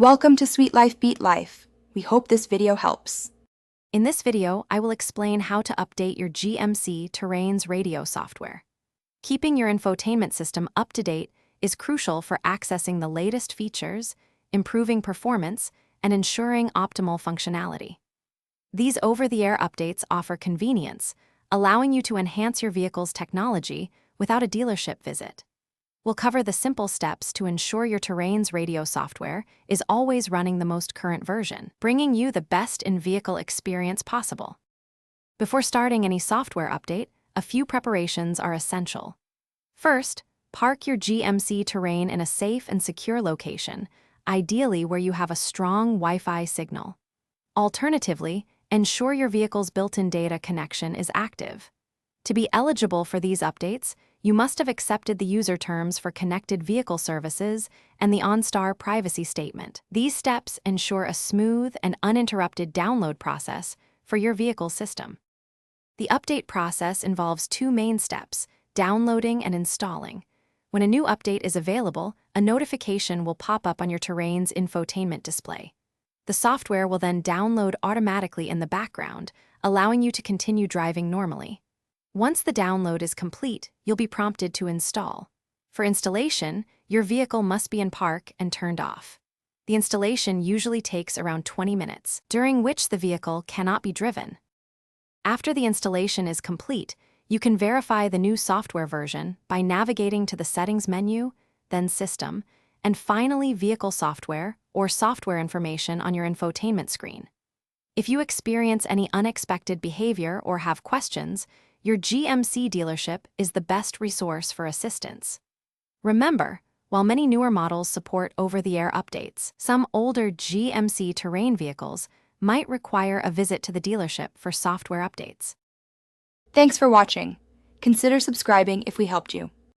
Welcome to Sweet Life Beat Life. We hope this video helps. In this video, I will explain how to update your GMC Terrain's radio software. Keeping your infotainment system up to date is crucial for accessing the latest features, improving performance, and ensuring optimal functionality. These over-the-air updates offer convenience, allowing you to enhance your vehicle's technology without a dealership visit. We'll cover the simple steps to ensure your Terrain's radio software is always running the most current version, bringing you the best in-vehicle experience possible. Before starting any software update, a few preparations are essential. First, park your GMC Terrain in a safe and secure location, ideally where you have a strong Wi-Fi signal. Alternatively, ensure your vehicle's built-in data connection is active. To be eligible for these updates, you must have accepted the user terms for connected vehicle services and the OnStar privacy statement. These steps ensure a smooth and uninterrupted download process for your vehicle system. The update process involves two main steps: downloading and installing. When a new update is available, a notification will pop up on your Terrain's infotainment display. The software will then download automatically in the background, allowing you to continue driving normally. Once the download is complete, you'll be prompted to install. For installation, your vehicle must be in park and turned off. The installation usually takes around 20 minutes, during which the vehicle cannot be driven. After the installation is complete, you can verify the new software version by navigating to the Settings menu, then System, and finally Vehicle Software or Software Information on your infotainment screen. If you experience any unexpected behavior or have questions, your GMC dealership is the best resource for assistance. Remember, while many newer models support over-the-air updates, some older GMC Terrain vehicles might require a visit to the dealership for software updates. Thanks for watching. Consider subscribing if we helped you.